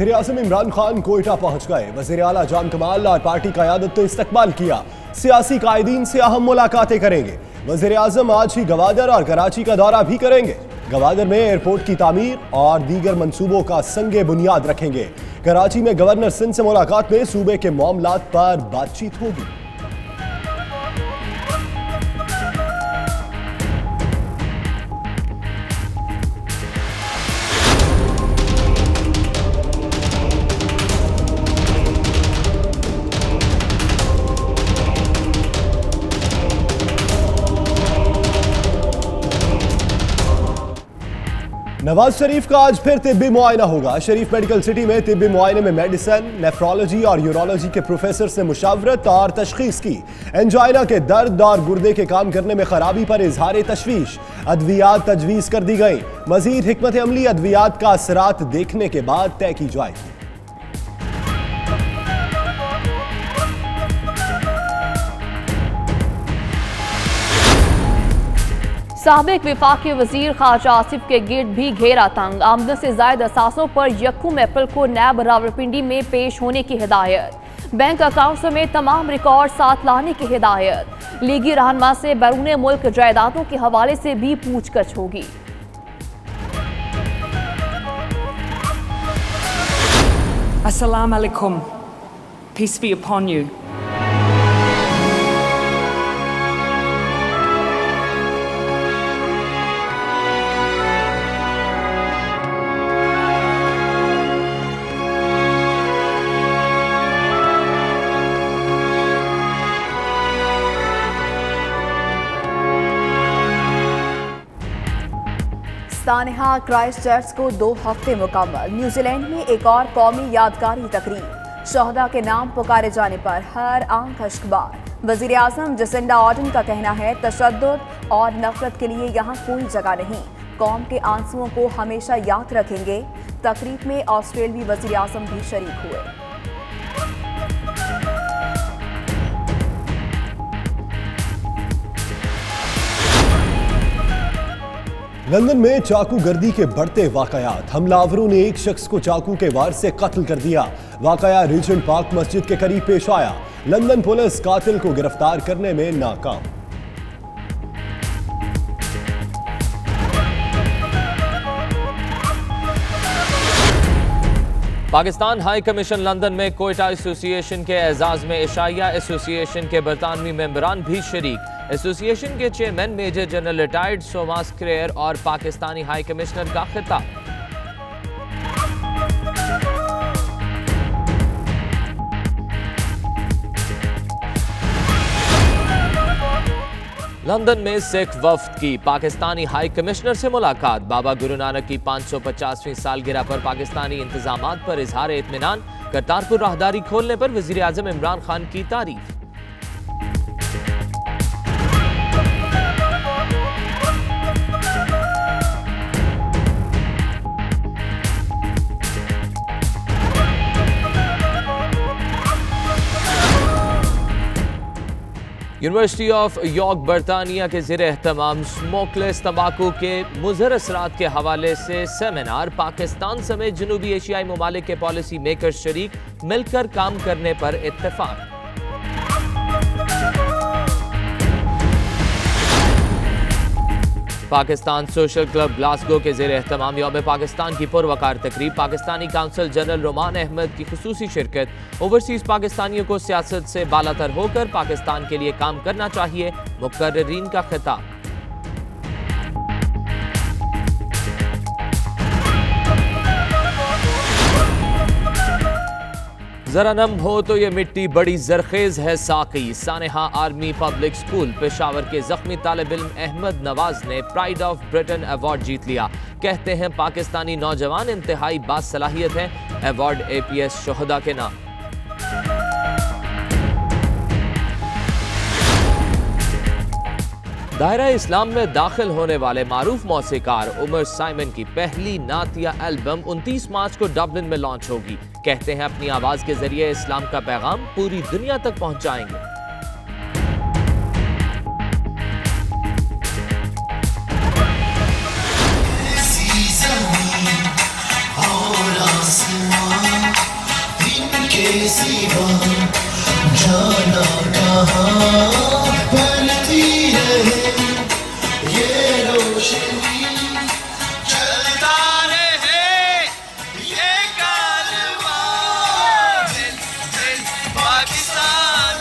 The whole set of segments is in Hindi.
वज़ीर आज़म इमरान खान कोयटा पहुंच गए। वज़ीर आला जान कमाल और पार्टी क़यादत ने इस्तकबाल किया। सियासी कायदीन से अहम मुलाकातें करेंगे। वज़ीर आज़म आज ही गवादर और कराची का दौरा भी करेंगे। गवादर में एयरपोर्ट की तामीर और दीगर मंसूबों का संगे बुनियाद रखेंगे। कराची में गवर्नर सिंध से मुलाकात में सूबे के मामलात पर बातचीत होगी। नवाज शरीफ का आज फिर तिब्बी मुआयना होगा। शरीफ मेडिकल सिटी में तिब्बी मुआयने में मेडिसिन, नेफ्रोलॉजी और यूरोलॉजी के प्रोफेसर से मुशावरत और तशखीस की। एंजाइना के दर्द और गुर्दे के काम करने में खराबी पर इजहार तशवीश। अद्वियात तजवीज कर दी गई। मजीद हिकमत अमली अद्वियात का असरात देखने के बाद तय की जाएगी। साबिक विफाकी वजीर ख़ारजा आसिफ के गिर्द भी घेरा तंग। आमदन से जायद असासों पर यकम अप्रैल को नैब रावलपिंडी में पेश होने की हिदायत। बैंक अकाउंट समेत तमाम रिकॉर्ड साथ लाने की हिदायत। लीगी रहनुमा से बैरून मुल्क जायदादों के हवाले से भी पूछगछ होगी। Assalamu alaikum. Peace be upon you. सानेहा क्राइस्ट चर्च को 2 हफ्ते मुकम्मल। न्यूजीलैंड में एक और कौमी यादगारी तकरीब। शोहदा के नाम पुकारे जाने पर हर आंख अश्कबार। वजीर आज़म जसिंडा आर्डन का कहना है तशद्दुद और नफरत के लिए यहाँ कोई जगह नहीं। कौम के आंसुओं को हमेशा याद रखेंगे। तकरीब में ऑस्ट्रेलियाई वजीर आज़म भी शरीक हुए। लंदन में चाकू गर्दी के बढ़ते वाकयात। हमलावरों ने एक शख्स को चाकू के वार से कत्ल कर दिया। वाकया रीजेंट पार्क मस्जिद के करीब पेश आया। लंदन पुलिस कातिल को गिरफ्तार करने में नाकाम। पाकिस्तान हाई कमीशन लंदन में कोयटा एसोसिएशन के एजाज में एशिया एसोसिएशन के बरतानवी मेंबरान भी शरीक। एसोसिएशन के चेयरमैन मेजर जनरल रिटायर्ड सोमास क्रेयर और पाकिस्तानी हाई कमिश्नर का खिताब। लंदन में सिख वफ्द की पाकिस्तानी हाई कमिश्नर से मुलाकात। बाबा गुरु नानक की 550वीं सालगिरह पर पाकिस्तानी इंतजामात पर इजहार इत्मीनान। करतारपुर राहदारी खोलने पर वजीर आज़म इमरान खान की तारीफ। यूनिवर्सिटी ऑफ यॉर्क बरतानिया के ज़ेर एहतमाम स्मोकलेस तंबाकू के मुज़र असरात के हवाले से सेमिनार। पाकिस्तान समेत जनूबी एशियाई ममालिक के पॉलिसी मेकर्स शरीक। मिलकर काम करने पर इत्तेफाक। पाकिस्तान सोशल क्लब ग्लासगो के ज़ेर एहतमाम यौम पाकिस्तान की पुरवकार तकरीब। पाकिस्तानी काउंसिल जनरल रोमान अहमद की खुसूसी शिरकत। ओवरसीज पाकिस्तानियों को सियासत से बालातर होकर पाकिस्तान के लिए काम करना चाहिए। मुकर्रीन का खिताब। जरा नम हो तो ये मिट्टी बड़ी जरखेज है साकी। सानेहा आर्मी पब्लिक स्कूल पेशावर के जख्मी तालिब इल्म अहमद नवाज ने प्राइड ऑफ ब्रिटेन अवार्ड जीत लिया। कहते हैं पाकिस्तानी नौजवान इंतहाई बासलाहियत हैं। अवार्ड APS शोहदा के नाम। दायरा इस्लाम में दाखिल होने वाले मारूफ मौसीकार उमर साइमन की पहली नातिया एल्बम 29 मार्च को डबलिन में लॉन्च होगी। कहते हैं अपनी आवाज के जरिए इस्लाम का पैगाम पूरी दुनिया तक पहुंचाएंगे। और आसमान सिवा जाना कहाँ बनती रहे ये रोशनी चलता रहे ये कारवां दिल दिल पाकिस्तान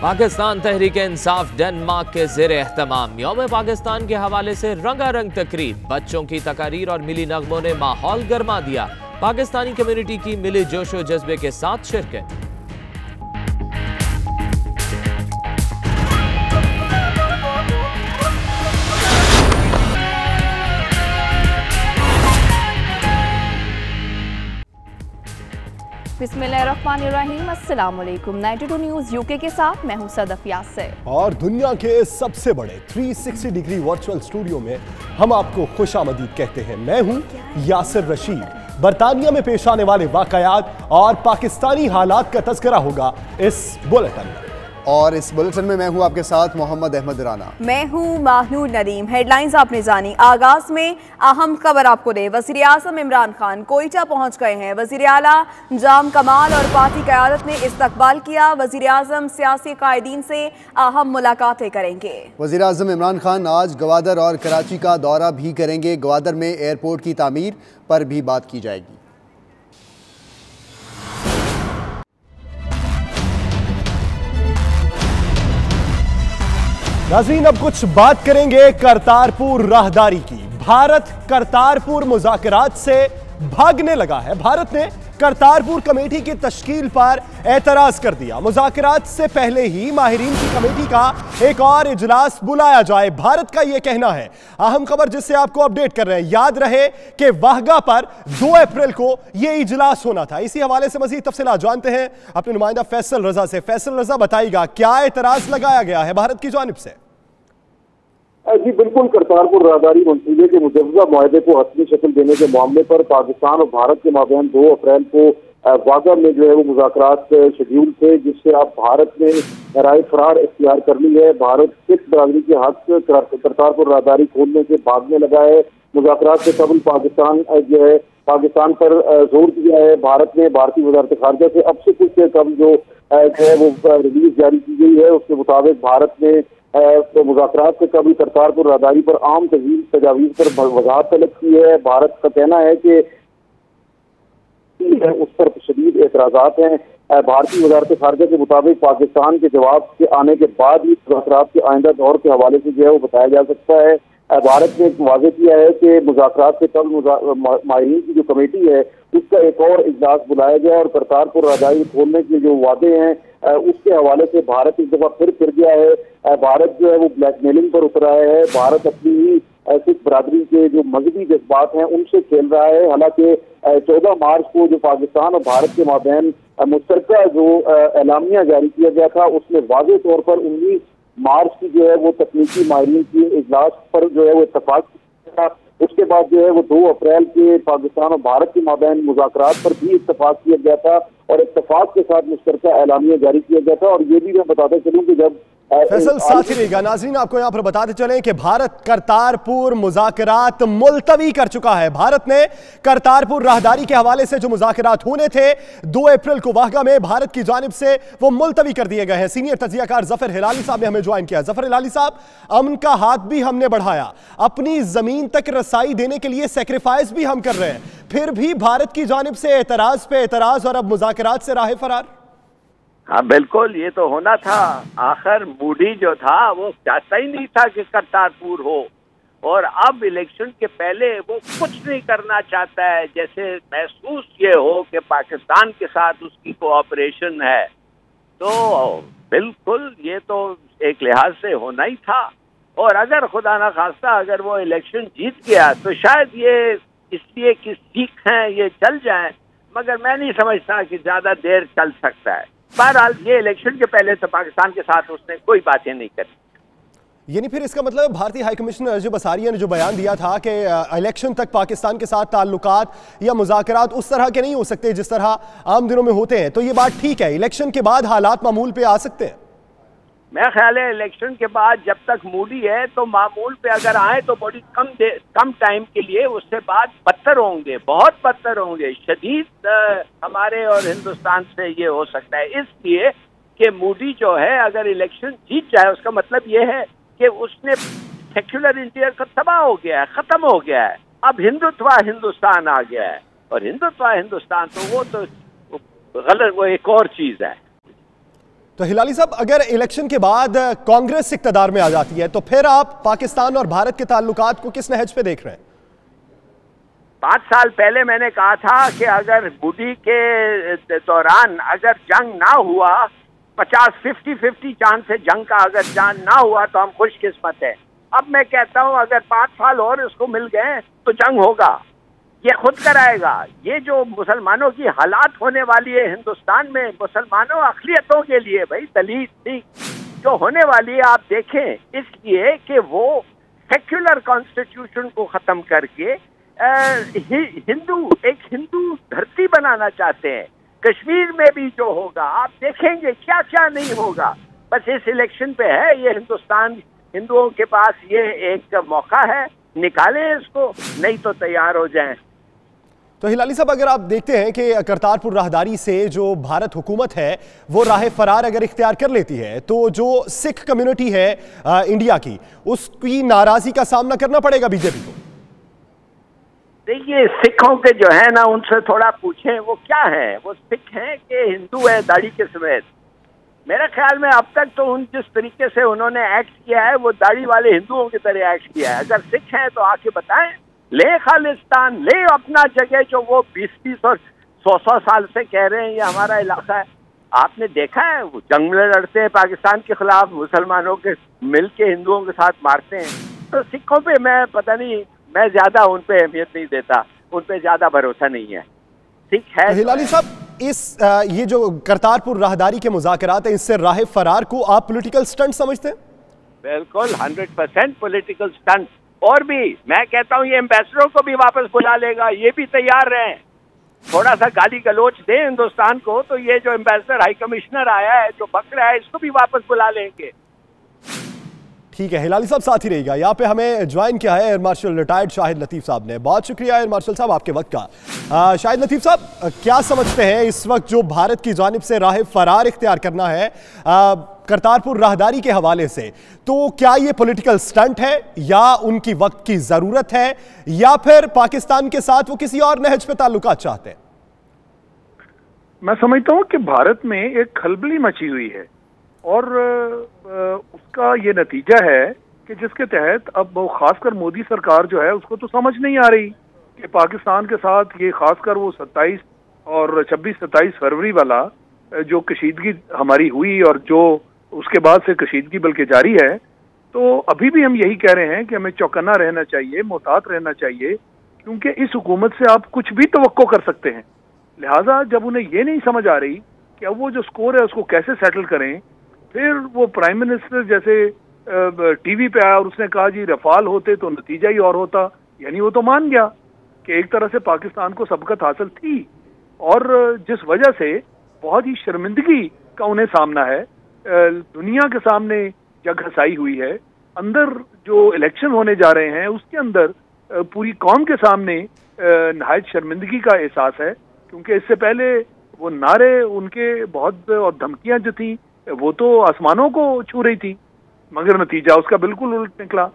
पाकिस्तान तहरीक इंसाफ डेनमार्क के ज़ेर एहतमाम यौम पाकिस्तान के हवाले से रंगारंग तकरीब, बच्चों की तकारीर और मिली नगमों ने माहौल गर्मा दिया। पाकिस्तानी कम्युनिटी की मिले जोशो जज्बे के साथ शिरकत। बिस्मिल्लाहिर्रहमानिर्रहीम, अस्सलाम वालेकुम। 92 न्यूज़ यूके के साथ मैं हूं सदफ यासिर और दुनिया के सबसे बड़े 360 डिग्री वर्चुअल स्टूडियो में हम आपको खुशामदीद कहते हैं। मैं हूं यासिर रशीद। बरतानिया में पेश आने वाले वाकयात और पाकिस्तानी हालात का तज़किरा होगा इस बुलेटिन में। और इस बुलेटिन में मैं हूं आपके साथ मोहम्मद अहमद राना। मैं हूं माहनूर नदीम। हेडलाइंस आपने जानी। आगाज में अहम खबर आपको दे। वज़ीर आज़म इमरान खान कोयटा पहुंच गए हैं। वज़ीर आला जाम कमाल और पार्टी क़यादत ने इस्तकबाल किया। वज़ीर आज़म सियासी कायदीन से अहम मुलाकातें करेंगे। वज़ीर आज़म इमरान खान आज गवादर और कराची का दौरा भी करेंगे। गवादर में एयरपोर्ट की तामीर पर भी बात की जाएगी। नाज़रीन, अब कुछ बात करेंगे करतारपुर राहदारी की। भारत करतारपुर मुज़ाकरात से भागने लगा है। भारत ने करतारपुर कमेटी की तश्कील पर एतराज कर दिया। मुज़ाकरात से पहले ही माहिरीन की कमेटी का एक और इजलास बुलाया जाए, भारत का यह कहना है। अहम खबर जिससे आपको अपडेट कर रहे हैं। याद रहे कि वाहगा पर 2 अप्रैल को यह इजलास होना था। इसी हवाले से मजीद तफसीलात जानते हैं अपने नुमाइंदा फैसल रजा से। फैसल रजा, बताइएगा क्या एतराज लगाया गया है भारत की जानिब से? जी बिल्कुल, करतारपुर राहदारी मंसूबे के मुजवजा मुआहदे को हतमी शक्ल देने के मामले पर पाकिस्तान और भारत के माबैन 2 अप्रैल को वागा में जो है वो मुज़ाकरात शेड्यूल थे, जिससे अब भारत ने राय फरार इख्तियार कर ली है। भारत सिख बरादरी के हक करतारपुर राहदारी खोलने से भागने लगा है। मुज़ाकरात से कबल पाकिस्तान जो है पाकिस्तान पर जोर दिया है। भारत ने भारतीय वज़ारत खारजा से अब से कुछ कबल जो है वो रिलीज जारी की गई है। उसके मुताबिक भारत ने तो मुज़ाकरात से कभी करतारपुर राहदारी पर आम तजावीज़ पर वजाहत तलब की है। भारत का कहना है कि उस पर शदीद एतराज़ात हैं। भारतीय वज़ारत खारजा के मुताबिक पाकिस्तान के जवाब के आने के बाद ही मुज़ाकरात के आइंदा दौर के हवाले से जो है वो बताया जा सकता है। भारत ने वाज़ेह किया है कि मुज़ाकरात से कबल माहिरीन की जो कमेटी है उसका एक और इजलास बुलाया गया और करतारपुर राहदारी खोलने के जो वादे हैं उसके हवाले से भारत एक दफा फिर गया है। भारत जो है वो ब्लैकमेलिंग पर उतर आया है। भारत अपनी ही सिख बरादरी के जो मजहबी जज्बात हैं उनसे खेल रहा है। हालांकि 14 मार्च को जो पाकिस्तान और भारत के माबैन मुश्तरका जो एलामिया जारी किया गया था उसमें वाज़ेह तौर पर 19 मार्च की जो है वो तकनीकी माहिरीन की इजलास पर जो है वो इत्तफाक था। उसके बाद जो है वो 2 अप्रैल के पाकिस्तान और भारत के माबैन मुज़ाकरात पर भी इत्तफाक किया गया था और इत्तफाक के साथ मुश्तरका एलामिया जारी किया गया था। और ये भी मैं बताते चलूँ कि जब फैसल साथ ही रहेगा। नाज़रीन, आपको यहां पर बताते चलें कि भारत करतारपुर मुज़ाकरात मुलतवी कर चुका है। भारत ने करतारपुर राहदारी के हवाले से जो मुज़ाकरात होने थे 2 अप्रैल को वाहगा में, भारत की जानिब से वो मुलतवी कर दिए गए हैं। सीनियर तज्ज़ियाकार ज़फ़र हिलाली साहब ने हमें ज्वाइन किया। ज़फ़र हिलाली साहब, अमन का हाथ भी हमने बढ़ाया, अपनी जमीन तक रसाई देने के लिए सेक्रीफाइस भी हम कर रहे हैं, फिर भी भारत की जानिब से एतराज पे एतराज और अब मुज़ाकरात से राह फरार। हाँ बिल्कुल, ये तो होना था। आखिर मोदी जो था वो चाहता ही नहीं था कि करतारपुर हो और अब इलेक्शन के पहले वो कुछ नहीं करना चाहता है। जैसे महसूस ये हो कि पाकिस्तान के साथ उसकी कोऑपरेशन है, तो बिल्कुल ये तो एक लिहाज से होना ही था। और अगर खुदा ना खास्ता अगर वो इलेक्शन जीत गया तो शायद ये इसलिए कि सिख हैं ये चल जाए, मगर मैं नहीं समझता कि ज़्यादा देर चल सकता है। बहरहाल ये इलेक्शन के पहले तो पाकिस्तान के साथ उसने कोई बातें नहीं करी। यानी फिर इसका मतलब भारतीय हाई कमिश्नर अजय बसारिया ने जो बयान दिया था कि इलेक्शन तक पाकिस्तान के साथ ताल्लुकात या मुज़ाकरात उस तरह के नहीं हो सकते जिस तरह आम दिनों में होते हैं, तो ये बात ठीक है, इलेक्शन के बाद हालात मामूल पे आ सकते हैं। मैं ख्याल है इलेक्शन के बाद जब तक मूडी है तो मामूल पे अगर आए तो बड़ी कम टाइम के लिए, उससे बाद बदतर होंगे, बहुत बदतर होंगे, शदीद हमारे और हिंदुस्तान से ये हो सकता है। इसलिए कि मूडी जो है अगर इलेक्शन जीत जाए उसका मतलब ये है कि उसने सेक्युलर इंडिया का तबाह हो गया है, खत्म हो गया है। अब हिंदुत्व हिंदुस्तान आ गया है, और हिंदुत्व हिंदुस्तान तो वो तो गलत, वो एक और चीज है। तो हिलाली साहब, अगर इलेक्शन के बाद कांग्रेस इक्तदार में आ जाती है तो फिर आप पाकिस्तान और भारत के ताल्लुकात को किस नहज पे देख रहे हैं? 5 साल पहले मैंने कहा था कि अगर बूटी के दौरान अगर जंग ना हुआ, 50-50 चांस है जंग का, अगर जंग ना हुआ तो हम खुशकिस्मत है। अब मैं कहता हूं अगर 5 साल और उसको मिल गए तो जंग होगा, ये खुद कराएगा। ये जो मुसलमानों की हालात होने वाली है हिंदुस्तान में, मुसलमानों अक़लियतों के लिए, भाई दलित सिख जो होने वाली है आप देखें, इसलिए कि वो सेक्युलर कॉन्स्टिट्यूशन को खत्म करके हिंदू धरती बनाना चाहते हैं। कश्मीर में भी जो होगा आप देखेंगे, क्या क्या नहीं होगा। बस इस इलेक्शन पे है ये हिंदुस्तान, हिंदुओं के पास ये एक मौका है, निकालें इसको, नहीं तो तैयार हो जाएं। तो हिलाली साहब, अगर आप देखते हैं कि करतारपुर राहदारी से जो भारत हुकूमत है वो राह फरार अगर इख्तियार कर लेती है तो जो सिख कम्युनिटी है इंडिया की, उसकी नाराजगी का सामना करना पड़ेगा बीजेपी को। देखिए, सिखों के जो है ना, उनसे थोड़ा पूछें वो क्या है, वो सिख हैं कि हिंदू है दाढ़ी के समेत। मेरे ख्याल में अब तक तो जिस तरीके से उन्होंने एक्ट किया है वो दाढ़ी वाले हिंदुओं की तरह एक्ट किया है। अगर सिख हैं तो आके बताएं, ले खालिस्तान, ले अपना जगह जो वो 20-20 और 100 साल से कह रहे हैं ये हमारा इलाका है। आपने देखा है वो जंग लड़ते हैं पाकिस्तान के खिलाफ, मुसलमानों के मिल के हिंदुओं के साथ मारते हैं। तो सिखों पे मैं पता नहीं, मैं ज्यादा उन पे अहमियत नहीं देता, उन पे ज्यादा भरोसा नहीं है। सिख है तो हिलाली साहब, ये जो करतारपुर राहदारी के मुज़ाकरात हैं, इससे राह फरार को आप पॉलिटिकल स्टंट समझते हैं? बिल्कुल 100% पॉलिटिकल स्टंट। और भी मैं कहता हूँ ये एम्बेसडरों को भी वापस बुला लेगा, ये भी तैयार रहें। थोड़ा सा गाली गलोच दें हिंदुस्तान को तो ये जो एम्बेसडर हाई कमिश्नर आया है जो बक रहा है, इसको भी वापस बुला लेंगे। ठीक है, हिलाली साहब साथ ही रहेगा। यहाँ पे हमें ज्वाइन किया है एयर मार्शल रिटायर्ड शाहिद लतीफ़ साहब ने। बहुत शुक्रिया एयर मार्शल साहब आपके वक्त का। शाहिद लतीफ़ साहब, क्या समझते हैं इस वक्त जो भारत की जानिब से राह फरार इख्तियार करना है करतारपुर राहदारी के हवाले से, तो क्या ये पॉलिटिकल स्टंट है या उनकी वक्त की ज़रूरत है, या फिर पाकिस्तान के साथ वो किसी और नहज पे ताल्लुकात चाहते हैं? मैं समझता हूँ कि भारत में एक खलबली मची हुई है और उसका ये नतीजा है कि जिसके तहत अब खासकर मोदी सरकार जो है उसको तो समझ नहीं आ रही कि पाकिस्तान के साथ ये खासकर वो 27 और 26-27 फरवरी वाला जो कशीदगी हमारी हुई और जो उसके बाद से कशीदगी बल्कि जारी है, तो अभी भी हम यही कह रहे हैं कि हमें चौकन्ना रहना चाहिए, मोहतात रहना चाहिए, क्योंकि इस हुकूमत से आप कुछ भी तवक्को कर सकते हैं। लिहाजा जब उन्हें ये नहीं समझ आ रही कि अब वो जो स्कोर है उसको कैसे सेटल करें, फिर वो प्राइम मिनिस्टर जैसे टीवी पे आया और उसने कहा जी रफाल होते तो नतीजा ही और होता, यानी वो तो मान गया कि एक तरह से पाकिस्तान को सबकत हासिल थी और जिस वजह से बहुत ही शर्मिंदगी का उन्हें सामना है, दुनिया के सामने जग हसाई हुई है, अंदर जो इलेक्शन होने जा रहे हैं उसके अंदर पूरी कौम के सामने नहायत शर्मिंदगी का एहसास है, क्योंकि इससे पहले वो नारे उनके बहुत और धमकियां जो थी वो तो आसमानों को छू रही थी, मगर नतीजा उसका बिल्कुल उल्ट निकला।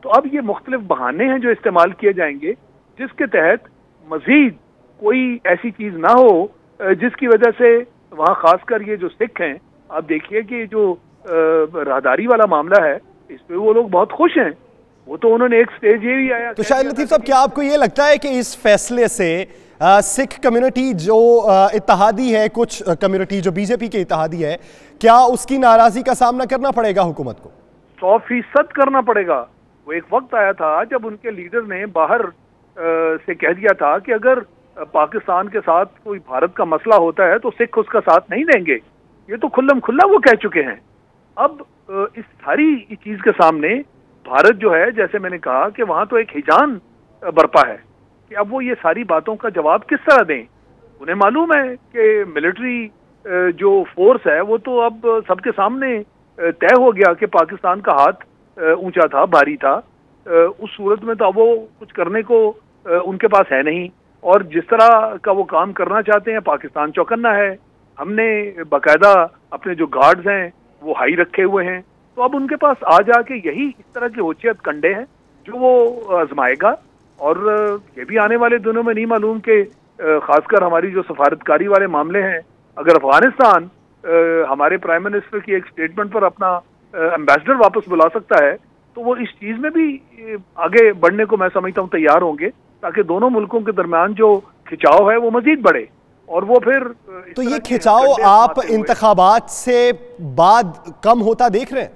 तो अब ये मुख्तलिफ बहाने हैं जो इस्तेमाल किए जाएंगे जिसके तहत मजीद कोई ऐसी चीज ना हो जिसकी वजह से वहाँ खासकर ये जो सिख हैं, आप देखिए कि जो राहदारी वाला मामला है इस पे वो लोग बहुत खुश हैं। वो तो उन्होंने एक स्टेज ये भी आया। तो शाहिद लतीफ़ साहब, क्या आपको ये लगता है कि इस फैसले से सिख कम्युनिटी जो इत्तेहादी है, कुछ कम्युनिटी जो बीजेपी के इत्तेहादी है, क्या उसकी नाराजगी का सामना करना पड़ेगा हुकूमत को? 100% करना पड़ेगा। वो एक वक्त आया था जब उनके लीडर ने बाहर से कह दिया था कि अगर पाकिस्तान के साथ कोई भारत का मसला होता है तो सिख उसका साथ नहीं देंगे। ये तो खुल्लम खुल्ला वो कह चुके हैं। अब इस सारी चीज के सामने भारत जो है, जैसे मैंने कहा कि वहां तो एक हिजान बरपा है कि अब वो ये सारी बातों का जवाब किस तरह दें। उन्हें मालूम है कि मिलिट्री जो फोर्स है वो तो अब सबके सामने तय हो गया कि पाकिस्तान का हाथ ऊंचा था, भारी था, उस सूरत में तो अब वो कुछ करने को उनके पास है नहीं, और जिस तरह का वो काम करना चाहते हैं पाकिस्तान चौकन्ना है। हमने बाकायदा अपने जो गार्ड्स हैं वो हाई रखे हुए हैं, तो अब उनके पास आ जाके यही इस तरह के होशियत कंडे हैं जो वो आजमाएगा। और ये भी आने वाले दिनों में नहीं मालूम कि खासकर हमारी जो सफारतकारी वाले मामले हैं, अगर अफगानिस्तान हमारे प्राइम मिनिस्टर की एक स्टेटमेंट पर अपना एम्बेसडर वापस बुला सकता है, तो वो इस चीज में भी आगे बढ़ने को मैं समझता हूँ तैयार होंगे, ताकि दोनों मुल्कों के दरमियान जो खिंचाव है वो मजीद बढ़े और वो फिर। तो ये खिंचाव आप इंतखाबात से बाद कम होता देख रहे हैं?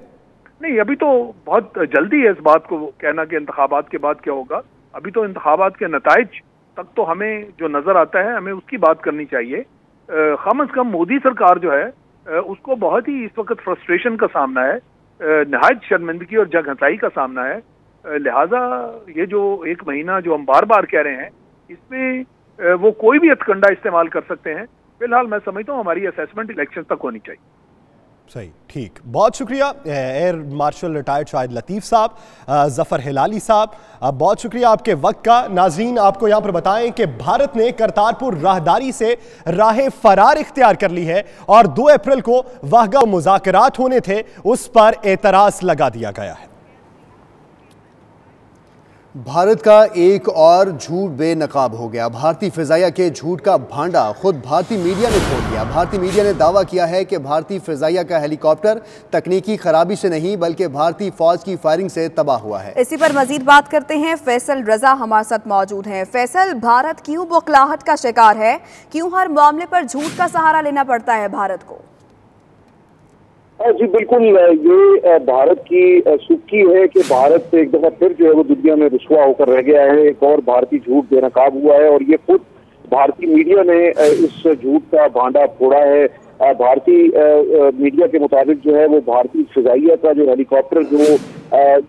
नहीं, अभी तो बहुत जल्दी है इस बात को कहना कि इंतखाबात के बाद क्या होगा। अभी तो इंतखाबात के नताइज तक तो हमें जो नजर आता है हमें उसकी बात करनी चाहिए। कम अज कम मोदी सरकार जो है उसको बहुत ही इस वक्त फ्रस्ट्रेशन का सामना है, नहायत शर्मिंदगी और जगहसाई का सामना है। लिहाजा ये जो एक महीना जो हम बार बार कह रहे हैं, इसमें वो कोई भी हथकंडा इस्तेमाल कर सकते हैं। फिलहाल मैं समझता हूँ हमारी असेसमेंट इलेक्शन तक होनी चाहिए। सही, ठीक, बहुत शुक्रिया एयर मार्शल रिटायर्ड शाहिद लतीफ़ साहब, ज़फ़र हिलाली साहब, बहुत शुक्रिया आपके वक्त का। नाज़रीन, आपको यहाँ पर बताएं कि भारत ने करतारपुर राहदारी से राह फरार इख्तियार कर ली है और 2 अप्रैल को वाहगा मुज़ाकरात होने थे, उस पर एतराज़ लगा दिया गया है। भारत का एक और झूठ बेनकाब हो गया। भारतीय फिजाइया के झूठ का भांडा खुद भारतीय मीडिया ने खोल दिया। भारतीय मीडिया ने दावा किया है कि भारतीय फिजाइया का हेलीकॉप्टर तकनीकी खराबी से नहीं बल्कि भारतीय फौज की फायरिंग से तबाह हुआ है। इसी पर मजीद बात करते हैं, फैसल रजा हमारे साथ मौजूद हैं। फैसल, भारत क्यों बौखलाहट का शिकार है? क्यों हर मामले पर झूठ का सहारा लेना पड़ता है भारत को? जी बिल्कुल, ये भारत की सुर्खी है कि भारत एक दफा फिर जो है वो दुनिया में रुसवा होकर रह गया है। एक और भारतीय झूठ बेनकाब हुआ है और ये खुद भारतीय मीडिया ने इस झूठ का भांडा फोड़ा है। भारतीय मीडिया के मुताबिक जो है वो भारतीय फिजाइया का जो हेलीकॉप्टर जो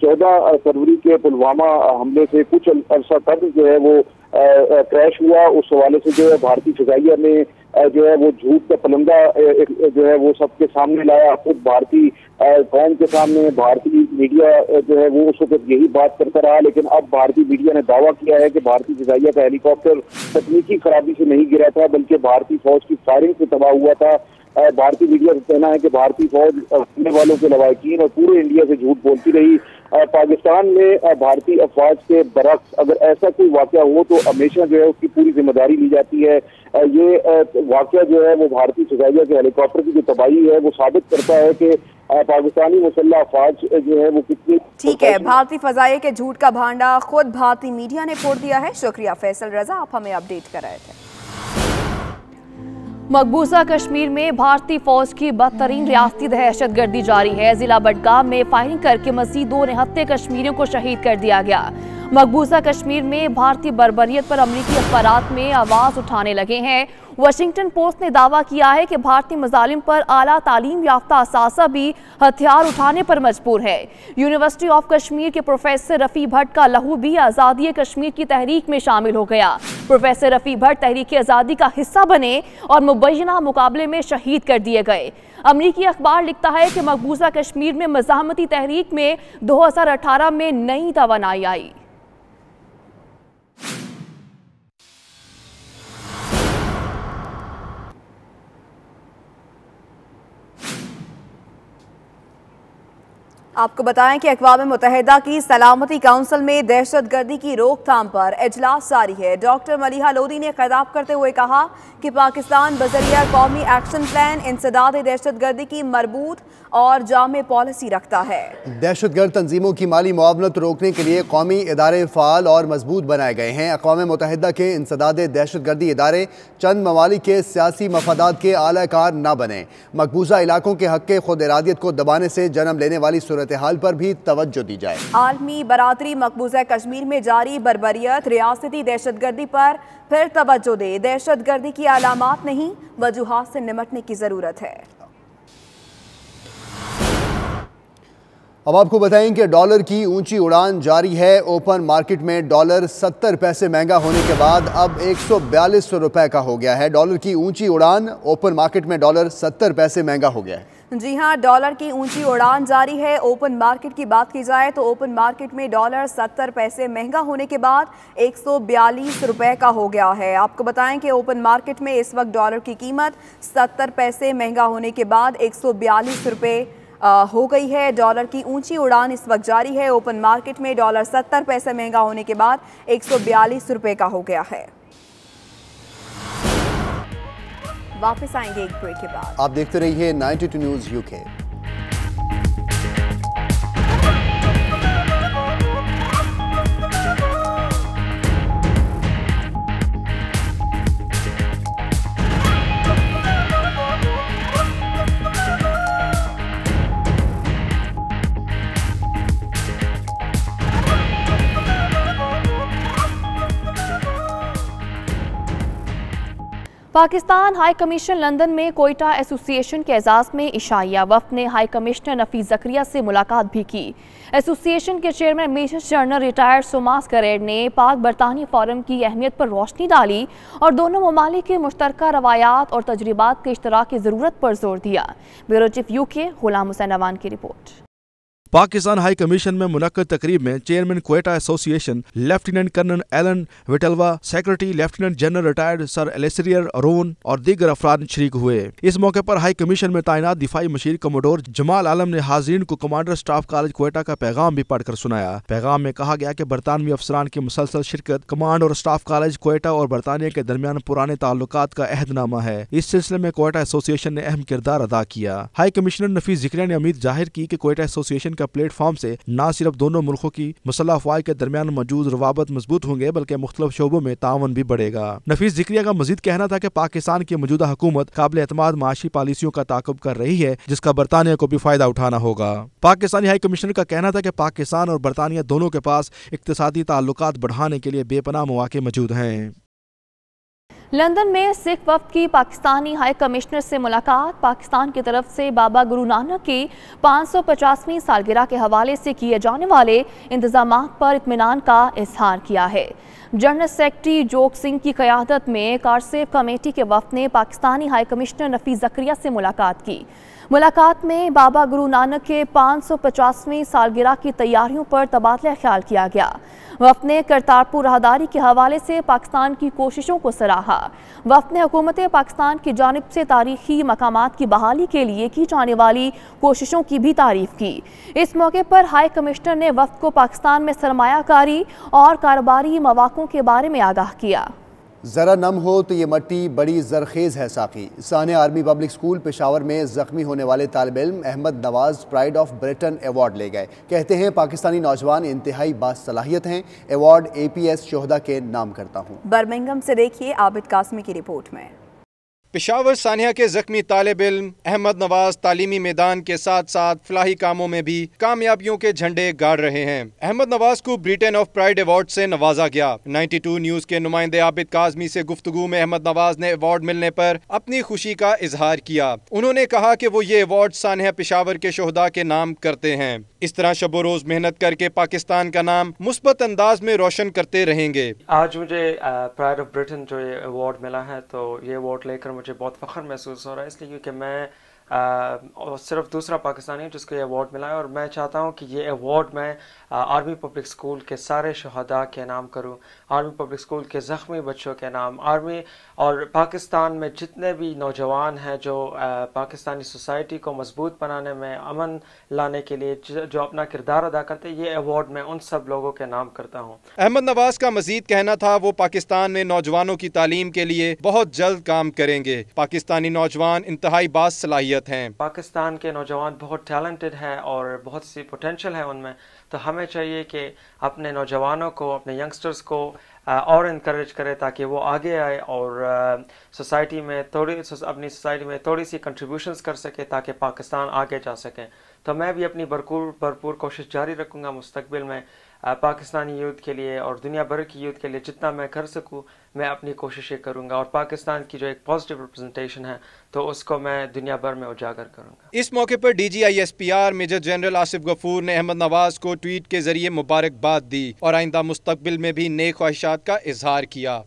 14 फरवरी के पुलवामा हमले से कुछ अरसा कबल जो है वो क्रैश हुआ, उस हवाले से जो है भारतीय फिजाइया ने जो है वो झूठ का पलंदा जो है वो सबके सामने लाया। खुद भारतीय कौम के सामने भारतीय मीडिया जो है वो उस वक्त यही बात करता रहा, लेकिन अब भारतीय मीडिया ने दावा किया है कि भारतीय फिजाइया का हेलीकॉप्टर तकनीकी खराबी से नहीं गिरा था बल्कि भारतीय फौज की फायरिंग से तबाह हुआ था। भारतीय मीडिया का कहना है कि भारतीय फौज हमले वालों के लवाकिन और पूरे इंडिया से झूठ बोलती रही। पाकिस्तान में भारतीय अफवाज के बरक्स अगर ऐसा कोई वाकया हो तो हमेशा जो है उसकी पूरी जिम्मेदारी ली जाती है। ये वाकया जो है वो भारतीय फिजाइया के हेलीकॉप्टर की जो तबाही है वो साबित करता है कि पाकिस्तानी मुसल्लह अफवाज जो है वो कितनी। ठीक है, भारतीय फिजाइया के झूठ का भांडा खुद भारतीय मीडिया ने फोड़ दिया है। शुक्रिया फैसल रजा, आप हमें अपडेट कर रहे थे। मकबूजा कश्मीर में भारतीय फौज की बदतरीन रियासती दहशतगर्दी जारी है। जिला बडगाम में फायरिंग करके मजीद 2 निहत्ते कश्मीरियों को शहीद कर दिया गया। मकबूजा कश्मीर में भारतीय बर्बरियत पर अमरीकी अखबारात में आवाज उठाने लगे हैं। वाशिंगटन पोस्ट ने दावा किया है कि भारतीय मजालिम पर आला तालीम याफ्ता असासा भी हथियार उठाने पर मजबूर है। यूनिवर्सिटी ऑफ कश्मीर के प्रोफेसर रफ़ी भट्ट का लहू भी आज़ादी कश्मीर की तहरीक में शामिल हो गया। प्रोफेसर रफ़ी भट्ट तहरीक आज़ादी का हिस्सा बने और मुबैना मुकाबले में शहीद कर दिए गए। अमरीकी अखबार लिखता है कि मकबूजा कश्मीर में मज़ाहमती तहरीक में 2018 में नई तवानाई आई। आपको बताएं कि अक़वाम मुत्तहिदा की सलामती काउंसिल में दहशतगर्दी की रोकथाम पर इजलास जारी है। डॉक्टर मलिहा लोधी ने खिताब करते हुए कहा कि पाकिस्तान बज़रिया कौमी एक्शन प्लान इंसदाद दहशतगर्दी की मरबूत और जामे पॉलिसी रखता है। दहशतगर्द तंजीमों की माली मुआवनत रोकने के लिए कौमी इदारे फ़ाल और मजबूत बनाए गए हैं। अक़वाम मुत्तहिदा के इंसदाद दहशतगर्दी इदारे चंद ममालिक के सियासी मफादात के आलाकार न बने। मकबूजा इलाकों के हक़ खुद इरादियत को दबाने से जन्म लेने वाली सूरत हाल पर भी तवज्जो दी जाए। आलमी बरादरी मकबूजा कश्मीर में जारी बर्बरियत रियासती दहशतगर्दी पर फिर तवज्जो दे। दहशतगर्दी की अलामात नहीं, वजूहात से निमटने की जरूरत है। अब आपको बताएं कि डॉलर की ऊंची उड़ान जारी है। ओपन मार्केट में डॉलर 70 पैसे महंगा होने के बाद अब 142 रुपए का हो गया है। डॉलर की ऊंची उड़ान, ओपन मार्केट में डॉलर 70 पैसे महंगा हो गया है। जी हां, डॉलर की ऊंची उड़ान जारी है। ओपन मार्केट की बात की जाए तो ओपन मार्केट में डॉलर 70 पैसे महंगा होने के बाद 142 रुपए का हो गया है। आपको बताएं कि ओपन मार्केट में इस वक्त डॉलर की कीमत 70 पैसे महंगा होने के बाद 142 रुपए हो गई है। डॉलर की ऊंची उड़ान इस वक्त जारी है। ओपन मार्केट में डॉलर 70 पैसे महंगा होने के बाद 142 रुपए का हो गया है। वापस आएंगे एक ब्रेक के बाद। आप देखते रहिए 92 news UK. Pakistan high commission London में कोयटा एसोसिएशन के एजाज़ में इशाइया वफ़द ने हाई कमिश्नर नफीस ज़करिया से मुलाकात भी की। एसोसिएशन के चेयरमैन मेजर जनरल रिटायर्ड सोमास करेड ने पाक बरतानी फोरम की अहमियत पर रोशनी डाली और दोनों ममालिक के मुश्तरका रवायात और तजर्बात के इश्तराक की ज़रूरत पर जोर दिया। Bureau chief UK Ghulam Hussain Awan की रिपोर्ट। पाकिस्तान हाई कमीशन में मुनक्कद तकरीब में chairman Quetta association lieutenant colonel Alan विटलवा, secretary lieutenant general retired sir एलेसरियर अरोन और दीगर अफराद शरीक हुए। इस मौके पर हाई कमीशन में तैनात दिफाई मशीर कमोडोर जमाल आलम ने हाजिरीन को कमांडर स्टाफ कॉलेज कोयटा का पैगाम भी पढ़कर सुनाया। पैगाम में कहा गया कि बरतानवी अफसरान की मुसलसल शिरकत कमांड और स्टाफ कॉलेज कोयटा और बरतानिया के दरमियान पुराने ताल्लुकात का अहदनामा है। इस सिलसिले में कोयटा एसोसिएशन ने अहम किरदार अदा किया। हाई कमिश्नर नफीस ज़करिया ने उम्मीद जाहिर की कि कोयटा एसोसिएशन का प्लेटफॉर्म से न सिर्फ दोनों मुल्कों की मुसल्लह अफवाज के दरमियान मौजूद रवाबत मजबूत होंगे बल्कि मुख्तलिफ शोबों में तावन भी बढ़ेगा। नफीस ज़करिया का मजीद कहना था कि पाकिस्तान की मौजूदा हुकूमत काबिल एतमाद माशी पॉलिसियों का ताक़ुब कर रही है जिसका बरतानिया को भी फायदा उठाना होगा। पाकिस्तानी हाई कमिश्नर का कहना था कि पाकिस्तान और बरतानिया दोनों के पास इक्तिसादी ताल्लुकात बढ़ाने के लिए बेपनाह मौके मौजूद हैं। लंदन में सिख वफ़द की पाकिस्तानी हाई कमिश्नर से मुलाकात। पाकिस्तान की तरफ से बाबा गुरु नानक की 550वीं सालगिरह के हवाले से किए जाने वाले इंतजामात पर इत्मीनान का इजहार किया है। जनरल सेक्रेटरी जोग सिंह की क़यादत में कारसेफ कमेटी के वफ़द ने पाकिस्तानी हाई कमिश्नर नफीस ज़करिया से मुलाकात की। मुलाकात में बाबा गुरु नानक के 550वीं सालगिरह की तैयारियों पर तबादला ख्याल किया गया। वफ़द ने करतारपुर राहदारी के हवाले से पाकिस्तान की कोशिशों को सराहा। वफ़द ने हुकूमत पाकिस्तान की जानिब से तारीखी मकामात की बहाली के लिए की जाने वाली कोशिशों की भी तारीफ की। इस मौके पर हाई कमिश्नर ने वफ़द को पाकिस्तान में सरमायाकारी और कारोबारी मौक़ों के बारे में आगाह किया। ज़रा नम हो तो ये मट्टी बड़ी जरखेज़ है साकी। सानिया आर्मी पब्लिक स्कूल पेशावर में ज़ख्मी होने वाले तालिब इल्म Ahmed Nawaz pride of Britain award ले गए। कहते हैं पाकिस्तानी नौजवान इंतहाई बासलाहियत हैं। अवार्ड APS शोहदा के नाम करता हूँ। बर्मिंघम से देखिए आबिद कासमी की रिपोर्ट में। पेशावर सानिया के जख्मी तालिब इल्म अहमद नवाज तालीमी मैदान के साथ साथ फलाही कामों में भी कामयाबियों के झंडे गाड़ रहे हैं। अहमद नवाज को ब्रिटेन ऑफ प्राइड अवार्ड से नवाजा गया। 92 न्यूज के नुमाइंदे आबिद काजमी से गुफ्तगू में अहमद नवाज ने अवार्ड मिलने पर अपनी खुशी का इजहार किया। उन्होंने कहा कि वो ये अवार्ड सानिया पेशावर के शोहदा के नाम करते हैं। इस तरह शबो रोज मेहनत करके पाकिस्तान का नाम मुस्बत अंदाज में रोशन करते रहेंगे। आज मुझे प्राइड ऑफ ब्रिटेन जो ये अवार्ड मिला है तो ये अवार्ड लेकर मुझे बहुत फख्र महसूस हो रहा है, इसलिए क्योंकि मैं सिर्फ दूसरा पाकिस्तानी हूँ जिसको ये अवार्ड मिला है और मैं चाहता हूँ कि ये अवार्ड मैं आर्मी पब्लिक स्कूल के सारे शहदा के नाम करूँ, आर्मी पब्लिक स्कूल के ज़ख्मी बच्चों के नाम, आर्मी और पाकिस्तान में जितने भी नौजवान हैं जो पाकिस्तानी सोसाइटी को मजबूत बनाने में, अमन लाने के लिए जो अपना किरदार अदा करते हैं, ये अवार्ड मैं उन सब लोगों के नाम करता हूँ। अहमद नवाज का मजीद कहना था वो पाकिस्तान में नौजवानों की तालीम के लिए बहुत जल्द काम करेंगे। पाकिस्तानी नौजवान इंतहाई बासलाहियत हैं। पाकिस्तान के नौजवान बहुत टैलेंटेड हैं और बहुत सी पोटेंशियल है उनमें, तो हमें चाहिए कि अपने नौजवानों को, अपने यंगस्टर्स को और इनकरेज करें ताकि वो आगे आए और सोसाइटी में अपनी सोसाइटी में थोड़ी सी कंट्रीब्यूशंस कर सके ताकि पाकिस्तान आगे जा सके। तो मैं भी अपनी भरपूर कोशिश जारी रखूँगा मुस्तकबिल में पाकिस्तानी यूथ के लिए और दुनिया भर की यूथ के लिए जितना मैं कर सकूँ मैं अपनी कोशिशें करूँगा और पाकिस्तान की जो एक पॉजिटिव रिप्रेजेंटेशन है तो उसको मैं दुनिया भर में उजागर करूँगा। इस मौके पर DGISPR major general Asif Ghafoor ने अहमद नवाज को ट्वीट के जरिए मुबारकबाद दी और आइंदा मुस्तकबिल में भी नेक ख्वाहिशात का इजहार किया।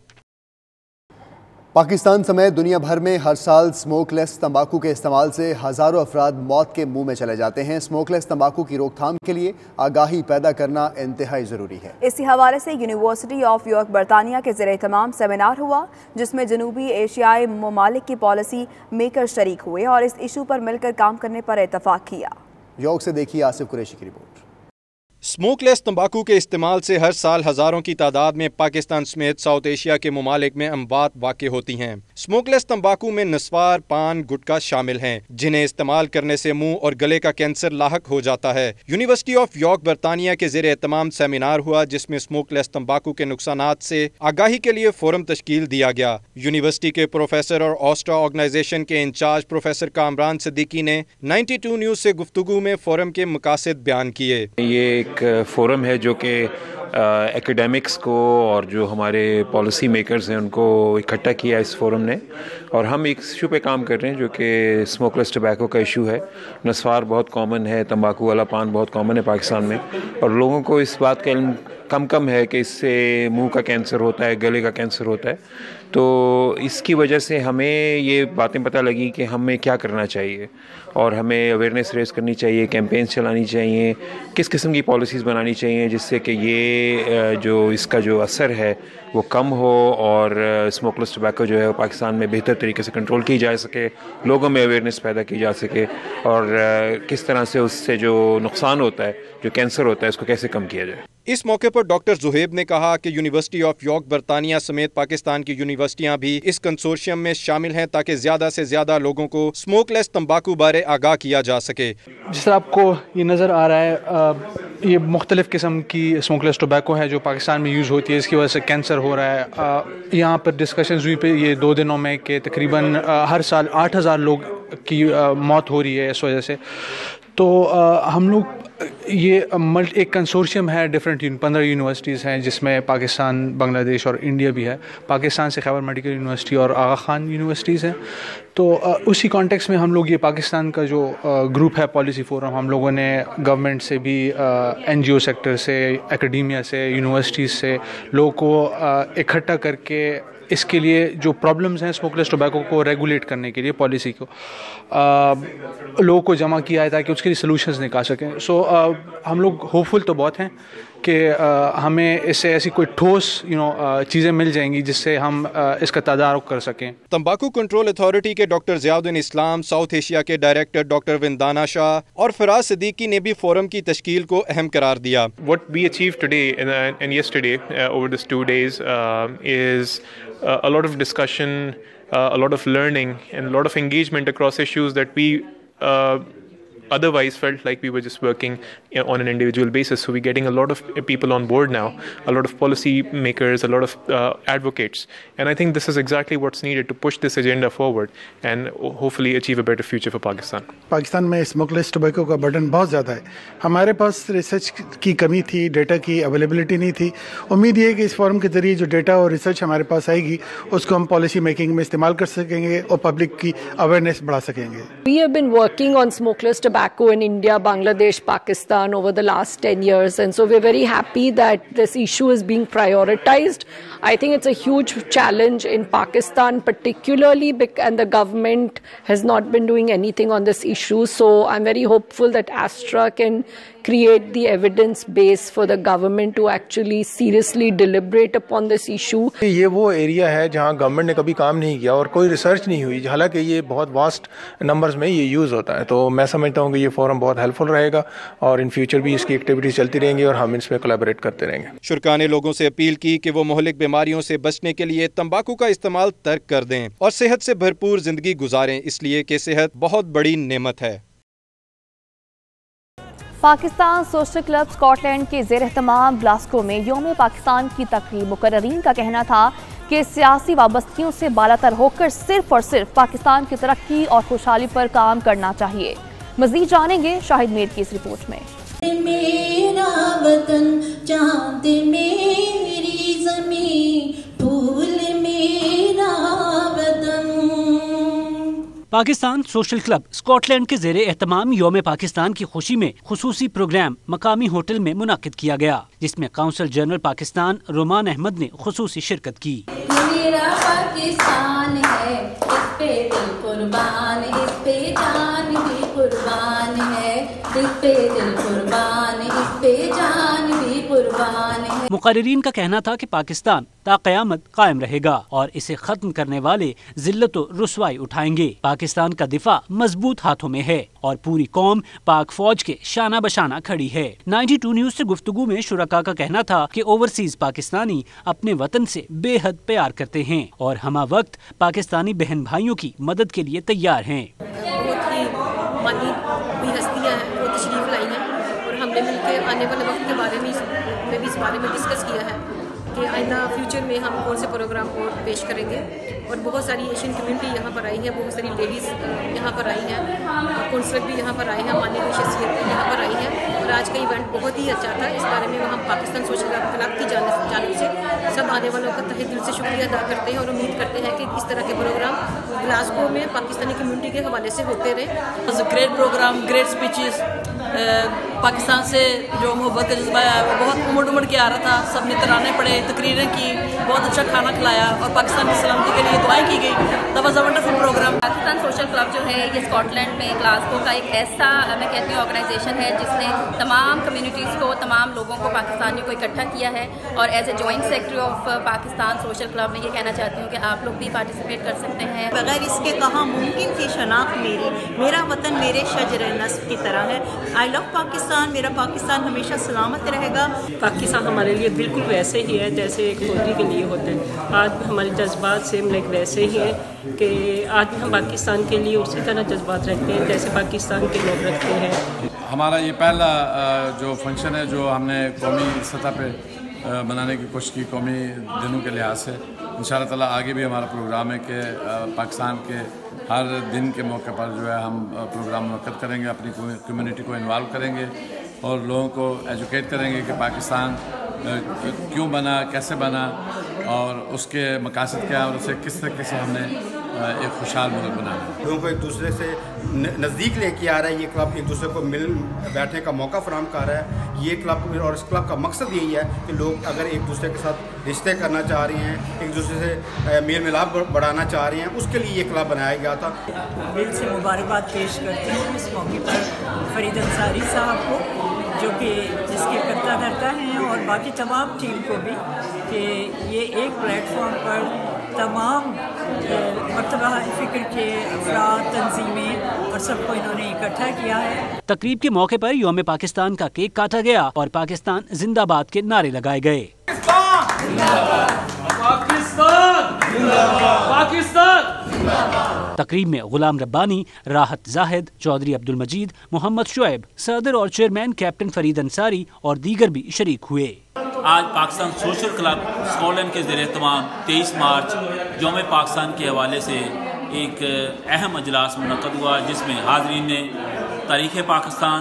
पाकिस्तान समेत दुनिया भर में हर साल स्मोकलेस तंबाकू के इस्तेमाल से हज़ारों अफराद मौत के मुंह में चले जाते हैं। स्मोकलेस तंबाकू की रोकथाम के लिए आगाही पैदा करना इंतहाई ज़रूरी है। इसी हवाले से यूनिवर्सिटी ऑफ यॉर्क बरतानिया के ज़रिए तमाम सेमिनार हुआ, जिसमें जनूबी एशियाई ममालिक की पॉलिसी मेकर शरीक हुए और इस इशू पर मिलकर काम करने पर इतफाक़ किया। यॉर्क से देखिए आसिफ कुरैशी की रिपोर्ट। स्मोकलेस तंबाकू के इस्तेमाल से हर साल हज़ारों की तादाद में पाकिस्तान समेत साउथ एशिया के ममालिक में अमवात वाक़ होती हैं। स्मोकलेस तंबाकू में नस्वार, पान, गुटखा शामिल हैं, जिन्हें इस्तेमाल करने से मुंह और गले का कैंसर लाहक हो जाता है। यूनिवर्सिटी ऑफ यॉर्क बरतानिया के ज़रिए तमाम सेमिनार हुआ, जिसमें स्मोकलेस तंबाकू के नुकसानात से आगाही के लिए फोरम तश्कील दिया गया। यूनिवर्सिटी के प्रोफेसर और ऑस्ट्रा ऑर्गेनाइजेशन के इंचार्ज प्रोफेसर कामरान सिद्दीकी ने 92 न्यूज़ से गुफ्तगू में फोरम के मकासद बयान किए। ये एक फोरम है जो कि एकेडमिक्स को और जो हमारे पॉलिसी मेकर्स हैं उनको इकट्ठा किया इस फोरम ने, और हम एक इशू पे काम कर रहे हैं जो कि स्मोकलेस टबैको का इशू है। नस्वार बहुत कॉमन है, तंबाकू वाला पान बहुत कॉमन है पाकिस्तान में, और लोगों को इस बात का इल्म कम है कि इससे मुंह का कैंसर होता है, गले का कैंसर होता है। तो इसकी वजह से हमें ये बातें पता लगी कि हमें क्या करना चाहिए, और हमें अवेयरनेस रेस करनी चाहिए, कैंपेन्स चलानी चाहिए, किस किस्म की पॉलिसीज़ बनानी चाहिए जिससे कि ये जो इसका जो असर है वो कम हो, और स्मोकलेस टबैको जो है पाकिस्तान में बेहतर तरीके से कंट्रोल की जा सके, लोगों में अवेयरनेस पैदा की जा सके, और किस तरह से उससे जो नुकसान होता है, जो कैंसर होता है, उसको कैसे कम किया जाए। इस मौके पर डॉक्टर जुहेब ने कहा कि यूनिवर्सिटी ऑफ यॉर्क बरतानिया समेत पाकिस्तान की यूनिवर्सिटियां भी इस कंसोर्शियम में शामिल हैं ताकि ज़्यादा से ज़्यादा लोगों को स्मोकलेस तंबाकू बारे आगाह किया जा सके। जिस तरह आपको ये नज़र आ रहा है, ये मुख्तलिफ़ किस्म की स्मोकलेस टोबैको है जो पाकिस्तान में यूज़ होती है, इसकी वजह से कैंसर हो रहा है। यहाँ पर डिस्कशन हुई पे ये 2 दिनों में कि तकरीबन हर साल 8000 लोग की मौत हो रही है इस वजह से। तो हम लोग ये एक कंसोर्शियम है, डिफरेंट 15 यूनिवर्सिटीज़ हैं जिसमें पाकिस्तान, बांग्लादेश और इंडिया भी है। पाकिस्तान से खैबर मेडिकल यूनिवर्सिटी और आगा खान यूनिवर्सिटीज़ हैं। तो उसी कॉन्टेक्स्ट में हम लोग ये पाकिस्तान का जो ग्रुप है पॉलिसी फोरम, हम लोगों ने गवर्नमेंट से भी, NGO सेक्टर से, एकेडेमिया से, यूनिवर्सिटीज़ से लोगों को इकट्ठा करके इसके लिए जो प्रॉब्लम्स हैं स्मोकलेस टोबैको को रेगुलेट करने के लिए पॉलिसी को लोगों को जमा किया है ताकि उसके लिए सलूशंस निकाल सकें। सो हम लोग होपफुल तो बहुत हैं कि हमें इससे ऐसी कोई ठोस चीज़ें मिल जाएंगी जिससे हम इसका तदारुक कर सकें। तंबाकू कंट्रोल अथॉरिटी के डॉक्टर ज़ियाउद्दीन इस्लाम, साउथ एशिया के डायरेक्टर डॉक्टर विंदाना शाह और फराज सिद्दीकी ने भी फोरम की तश्कील को अहम करार दिया। What we achieved today and yesterday over these 2 days is a lot of discussion, a lot of learning, and a lot of engagement across issues that we otherwise felt like we were just working on an individual basis. So we're getting a lot of people on board now, a lot of policy makers, a lot of advocates, and I think this is exactly what's needed to push this agenda forward and hopefully achieve a better future for Pakistan. Pakistan में स्मोकलेस टोबैको का बर्डन बहुत ज़्यादा है। हमारे पास रिसर्च की कमी थी, डेटा की अवेलेबिलिटी नहीं थी। उम्मीद ये है कि इस फोरम के जरिए जो डेटा और रिसर्च हमारे पास आएगी उसको हम पॉलिसी मेकिंग में इस्तेमाल कर सकेंगे और पब्लिक की अवेयरनेस बढ़ा सकेंगे। We have been working on smokeless tobacco in India, Bangladesh, Pakistan over the last 10 years, and so we're very happy that this issue is being prioritized. I think it's a huge challenge in Pakistan particularly, and the government has not been doing anything on this issue, so I'm very hopeful that ASTRA can create the evidence base for the government to actually seriously deliberate upon this issue. ये वो एरिया है जहाँ गवर्नमेंट ने कभी काम नहीं किया और कोई रिसर्च नहीं हुई, हालांकि ये बहुत वास्ट नंबर्स में ये यूज़ होता है। तो मैं समझता हूँ कि ये फोरम बहुत हेल्पफुल रहेगा और इन फ्यूचर भी इसकी एक्टिविटीज चलती रहेंगी और हम इसमें कोलैबोरेट करते रहेंगे। शुरका ने लोगों से अपील की कि वो मुहलिक बीमारियों से बचने के लिए तंबाकू का इस्तेमाल तर्क कर दें और सेहत से भरपूर जिंदगी गुजारें, इसलिए कि सेहत बहुत बड़ी नेमत है। पाकिस्तान सोशल क्लब स्कॉटलैंड के ज़ेर-ए-तमाम ग्लासगो में यौम पाकिस्तान की तकरीब, मुकर्ररीन का कहना था कि सियासी वाबस्तगियों से बालातर होकर सिर्फ और सिर्फ पाकिस्तान की तरक्की और खुशहाली पर काम करना चाहिए। मज़ीद जानेंगे शाहिद मीर की इस रिपोर्ट में। मेरा वतन, चांद मेरी ज़मीं, फूल मेरा वतन। पाकिस्तान सोशल क्लब स्कॉटलैंड के ज़ेरे एहतमाम यौम पाकिस्तान की खुशी में खुसूसी प्रोग्राम मकामी होटल में मुनाकिद किया गया, जिसमें काउंसिल जनरल पाकिस्तान रोमान अहमद ने खुसूसी शिरकत की। मेरा पाकिस्तान है, इस पे दिल कुर्बान, इस पे जान भी कुर्बान है, इस पे दिल कुर्बान, इस पे जान भी कुर्बान है। मुकर्रिरीन का कहना था कि पाकिस्तान ता क़यामत कायम रहेगा और इसे खत्म करने वाले जिल्लत व रुसवाई उठाएंगे। पाकिस्तान का दिफा मजबूत हाथों में है और पूरी कौम पाक फौज के शाना बशाना खड़ी है। 92 न्यूज से गुफ्तगू में शुरका का कहना था कि ओवरसीज पाकिस्तानी अपने वतन से बेहद प्यार करते हैं और हमा वक्त पाकिस्तानी बहन भाइयों की मदद के लिए तैयार हैं। बहुत ही मानी हुई हस्तियाँ हैं वो तशरीफ लाई हैं और हमने मिलकर आने वाले वक्त के बारे में भी इस बारे में डिस्कस किया है कि आइंदा फ्यूचर में हम कौन से प्रोग्राम को पेश करेंगे। और बहुत सारी एशियन कम्युनिटी यहाँ पर आई है, बहुत सारी लेडीज़ यहाँ पर आई हैं, कौंसलर भी यहाँ पर आए हैं, माननीय शख्सियत यहाँ पर आई हैं और आज का इवेंट बहुत ही अच्छा था। इस बारे में हम पाकिस्तान सोशल क्लब की जानिब से सब आने वालों का तहे दिल से शुक्रिया अदा करते हैं और उम्मीद करते हैं कि इस तरह के प्रोग्राम ग्लासगो में पाकिस्तानी कम्युनिटी के हवाले से होते रहे। Great programme, great speeches, Pakistan से जो मोहब्बत का जज्बा है वो बहुत उमड़ उमड़ के आ रहा था। सब ने तराने पड़े, तकरीरें की, बहुत अच्छा खाना खिलाया और पाकिस्तान की सलामती के लिए दुआएं की गई। That was a wonderful programme. Pakistan social club जो है ये स्कॉटलैंड में ग्लासगो का एक ऐसा मैं कहती हूँ ऑर्गेनाइजेशन है जिसने तमाम कम्युनिटीज़ को, तमाम लोगों को, पाकिस्तानियों को इकट्ठा किया है। और as a joint secretary of Pakistan social club में ये कहना चाहती हूँ कि आप लोग भी पार्टिसिपेट कर सकते हैं। बगैर इसके कहाँ मुमकिन थी शनाख्त मेरा वतन मेरे शजर नस्ब की तरह है। आई लव पाकिस्तान, मेरा पाकिस्तान हमेशा सलामत रहेगा। पाकिस्तान हमारे लिए बिल्कुल वैसे ही है जैसे एक फौजी के लिए होते हैं। आज भी हमारे जज्बात सेम लाइक वैसे ही हैं कि आज भी हम पाकिस्तान के लिए उसी तरह जज्बात रखते हैं जैसे पाकिस्तान के लोग रखते हैं। हमारा ये पहला जो फंक्शन है जो हमने कौमी सतह पे बनाने की कोशिश की कौमी दिनों के लिहाज से। इंशाअल्लाह ताला आगे भी हमारा प्रोग्राम है कि पाकिस्तान के हर दिन के मौके पर जो है हम प्रोग्राम मुनक्किद करेंगे, अपनी कम्युनिटी को इन्वॉल्व करेंगे और लोगों को एजुकेट करेंगे कि पाकिस्तान क्यों बना, कैसे बना और उसके मकासद क्या है और उसे किस तरीके से हमने एक खुशहाल मुल्क बनाना। लोगों को एक दूसरे से नज़दीक लेके आ रहा है। ये क्लब एक दूसरे को मिल बैठने का मौका फराहम कर रहा है। ये क्लब और इस क्लब का मकसद यही है कि लोग अगर एक दूसरे के साथ रिश्ते करना चाह रहे हैं, एक दूसरे से मेल मिलाप बढ़ाना चाह रहे हैं, उसके लिए ये क्लब बनाया गया था। दिल से मुबारकबाद पेश करती हूँ इस मौके पर फरीद अंसारी साहब को जो कि जिसके करता धरता हैं और बाकी तमाम टीम को भी कि ये एक प्लेटफॉर्म पर तमाम मरतबा फ़िक्र के अफराद, तंजीमें और सबको इन्होंने इकट्ठा किया है। तकरीब के मौके पर यौम पाकिस्तान का केक काटा गया और पाकिस्तान जिंदाबाद के नारे लगाए गए। तकरीब में गुलाम रब्बानी, राहत जाहिद, चौधरी अब्दुल मजीद, मोहम्मद शुएब, सदर और चेयरमैन कैप्टन फरीद अंसारी और दीगर भी शरीक हुए। आज पाकिस्तान सोशल क्लब स्कॉटलैंड के ज़रिए तमाम 23 मार्च यौम पाकिस्तान के हवाले से एक अहम अजलास मुनक़्क़द हुआ जिसमें हाज़रीन ने तारीख़ पाकिस्तान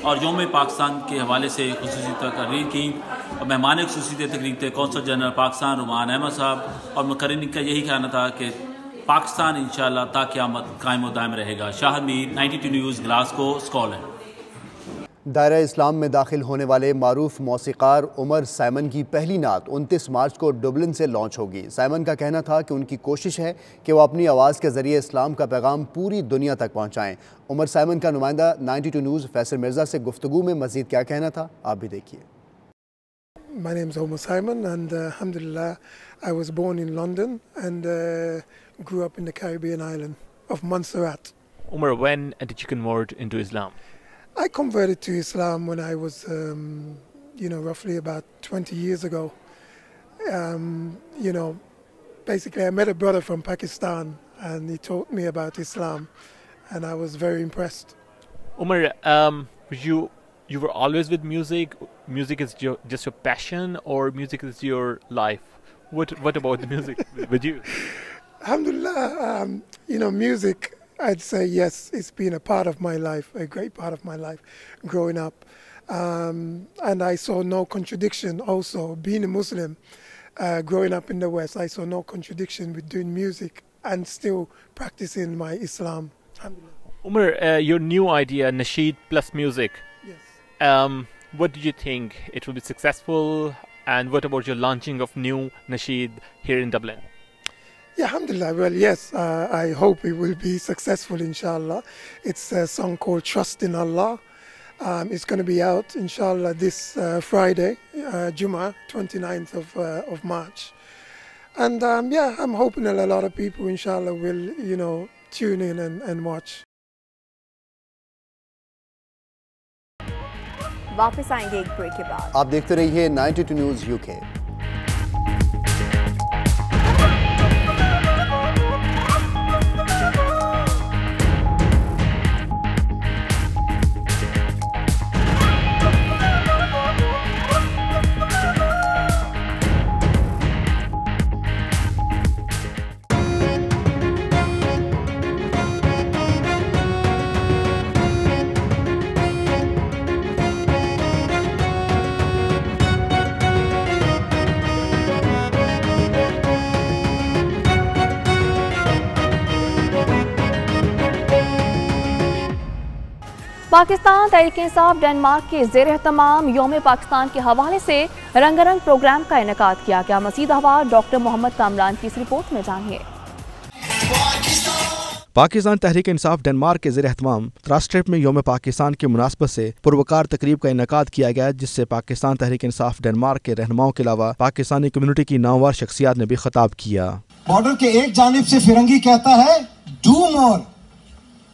और यौम पाकिस्तान के हवाले से खुसूसी तकरीर की। और मेहमान खुसूसी तकरीर थे कौंसल जनरल पाकिस्तान रोमान अहमद साहब और मुकर्रिरीन का यही कहना था कि पाकिस्तान इंशाअल्लाह ता क़यामत कायम व दायम रहेगा। Shahid Mir, 92 news, Glasgow, Scotland. दायरा इस्लाम में दाखिल होने वाले मारूफ मौसीकार उमर साइमन की पहली नात 29 मार्च को डुबलिन से लॉन्च होगी। साइमन का कहना था कि उनकी कोशिश है कि वो अपनी आवाज़ के ज़रिए इस्लाम का पैगाम पूरी दुनिया तक पहुँचाएँ। उमर साइमन का नुमाइंदा 92 न्यूज़ फैसल मिर्ज़ा से गुफ्तगू में मज़ीद क्या कहना था, आप भी देखिए। My name is Omar Simon and alhamdulillah I was born in London and grew up in the Caribbean island of Montserrat. Umar, when did you convert into Islam? I converted to Islam when I was, roughly about 20 years ago. Basically I met a brother from Pakistan and he taught me about Islam and I was very impressed. Umar, you were always with music? Music is just your passion or music is your life? What about the music with you? Alhamdulillah, music, I'd say yes, it's been a part of my life, a great part of my life growing up. And I saw no contradiction also, being a Muslim, growing up in the West, I saw no contradiction with doing music and still practicing my Islam. Umar, your new idea, Nasheed plus music. Yes. What do you think? It will be successful? And what about your launching of new Nasheed here in Dublin? Yeah, alhamdulillah. Well, yes, I hope it will be successful, inshallah. It's a song called Trust in Allah. It's going to be out, inshallah, this Friday, Jummah, 29th of March. And yeah, I'm hoping that a lot of people, inshallah, will, tune in and watch. वापस आएंगे एक ब्रेक के बाद। आप देखते रहिए 92 news UK. Pakistan Tehreek-e-Insaf Denmark के ज़ेर-ए-एहतमाम यौम पाकिस्तान के हवाले से रंगारंग प्रोग्राम का इनेकाद किया गया। मज़ीद अहवाल डॉक्टर मोहम्मद कामरान की इस रिपोर्ट में जानिए। पाकिस्तान तहरीक इंसाफ डेनमार्क के ज़ेर-ए-एहतमाम राष्ट्रप में यौम पाकिस्तान की मुनासबत से पुरवकार तकरीब का इनेकाद किया गया, जिससे पाकिस्तान तहरीक इंसाफ डेनमार्क के रहनुमाओं के अलावा पाकिस्तानी कम्युनिटी की नामवर शख्सियात ने भी खिताब किया। बॉर्डर के एक जानिब से फिरंगी कहता है डू मोर,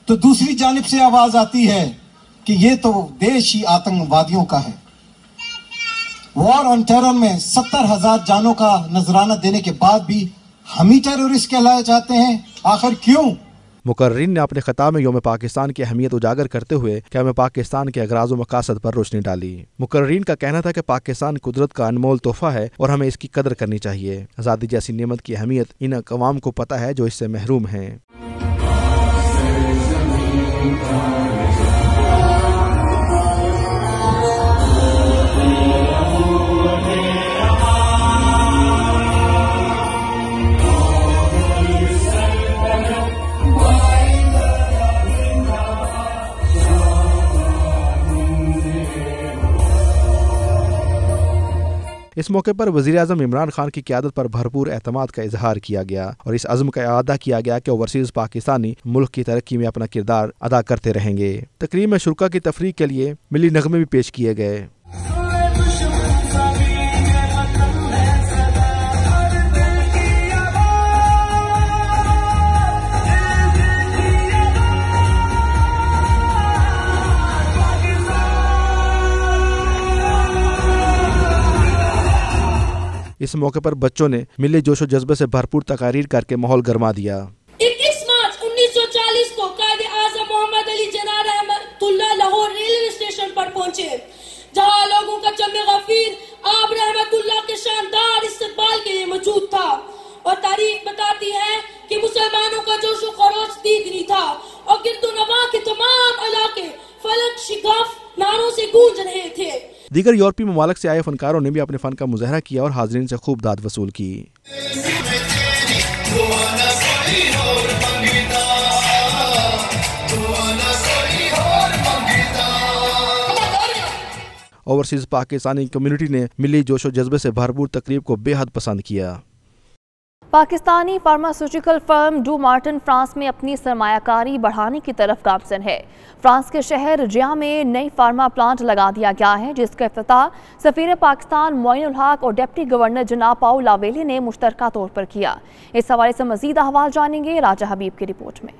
तो दूसरी जानिब से आवाज आती है कि ये तो देश ही आतंकवादियों का है। वॉर ऑन टेरर में 70,000 जानों का नजराना देने के बाद भी हम ही टेररिस्ट कहलाए जाते हैं, आखिर क्यों? मुकर्रिरीन ने अपने खिताब में यौम पाकिस्तान की अहमियत उजागर करते हुए क़याम पाकिस्तान के अगराज़ व मकासद पर रोशनी डाली। मुकर्रिरीन का कहना था कि पाकिस्तान कुदरत का अनमोल तोहफा है और हमें इसकी कदर करनी चाहिए। आज़ादी जैसी नेमत की अहमियत इन अक़वाम को पता है जो इससे महरूम हैं। इस मौके पर वज़ीर-ए-आज़म इमरान खान की क़यादत पर भरपूर एतमाद का इजहार किया गया और इस अज़्म का इआदा किया गया कि ओवरसीज़ पाकिस्तानी मुल्क की तरक्की में अपना किरदार अदा करते रहेंगे। तकरीब में शुरका की तफरीक के लिए मिली नग़मे भी पेश किए गए। इस मौके पर बच्चों ने मिली जोशो जज्बे से भरपूर तकारीर करके माहौल गरमा दिया। 21 मार्च 1940 को कायदे आज़म मोहम्मद अली जना रहमतुल्लाह लाहौर रेलवे स्टेशन पर पहुंचे, जहां लोगों का जमे गफीर आप रहमतुल्लाह के शानदार इस्तकबाल के लिए मौजूद था और तारीख बताती है कि मुसलमानों का जोशो खरोश दीदनी था और गिरदोनवा के तमाम इलाके फलक शिगाफ नारों से गूंज रहे थे। दीगर यूरोपीय ममालिक से आए फनकारों ने भी अपने फन का मुजाहरा किया और हाज़रीन से खूब दाद वसूल की। ओवरसीज़ पाकिस्तानी कम्युनिटी ने मिली जोशो जज्बे से भरपूर तकरीब को बेहद पसंद किया। Pakistani pharmaceutical firm do Marton France में अपनी सरमायाकारी बढ़ाने की तरफ गामजन है। फ्रांस के शहर जिया में नई फार्मा प्लांट लगा दिया गया है, जिसका इफ्तिताह सफीर पाकिस्तान मोइनुल हक और डिप्टी गवर्नर जनाब पाउल लावेली ने मुश्तरका तौर पर किया। इस हवाले से मजीद अहवाल जानेंगे राजा हबीब की रिपोर्ट में।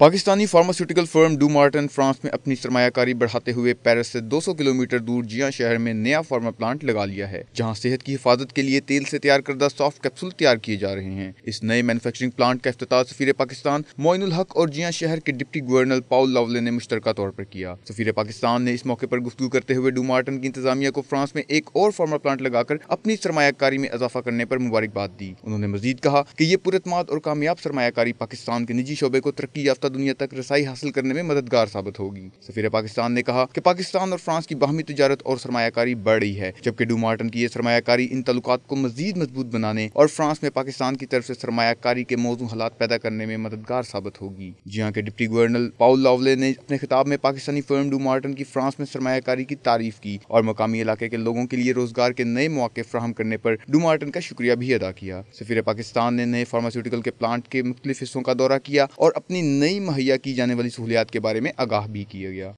Pakistani pharmaceutical firm do Marton France में अपनी सरमायाकारी बढ़ाते हुए पेरिस से 200 किलोमीटर दूर जिया शहर में नया फार्मा प्लांट लगा लिया है, जहां सेहत की हिफाजत के लिए तेल से तैयार करदा सॉफ्ट कैप्सूल तैयार किए जा रहे हैं। इस नए मैन्युफैक्चरिंग प्लांट का इफ्तिताह सफीर पाकिस्तान मोइनुल हक और जिया शहर के डिप्टी गवर्नर पाउल लावले ने मुश्तरका तौर पर किया। सफीर पाकिस्तान ने इस मौके पर गुफ्तगू करते हुए डू मार्टन की इंतजामिया को फ्रांस में एक और फार्मा प्लांट लगाकर अपनी सरमायाकारी में इजाफा करने पर मुबारकबाद दी। उन्होंने मजीद कहा कि ये पुरअतमाद और कामयाब सरमायाकारी पाकिस्तान के निजी शोबे को तरक्की याफ्ता दुनिया तक रसाई हासिल करने में मददगार साबित होगी। सफीर पाकिस्तान ने कहा कि पाकिस्तान और फ्रांस की बाहमी तिजारत और सरमायाकारी बढ़ रही है, जबकि डू मार्टन की ये सरमायाकारी इन ताल्लुकात को मजीद मजबूत बनाने और फ्रांस में पाकिस्तान की तरफ से सरमायाकारी के मौजूद हालात पैदा करने में मददगार साबित होगी। जहाँ के डिप्टी गवर्नर पाउल लावले ने अपने खिताब में पाकिस्तानी फर्म डू मार्टन की फ्रांस में सरमायाकारी की तारीफ की और मकामी इलाके के लोगों के लिए रोजगार के नए मौके फराहम करने पर डू मार्टन का शुक्रिया भी अदा किया। सफीर पाकिस्तान ने नए फार्मास्यूटिकल के प्लांट के मुख्तलिफ हिस्सों का दौरा किया और अपनी नई मुहैया की जाने वाली सहूलियात के बारे में आगाह भी किया गया।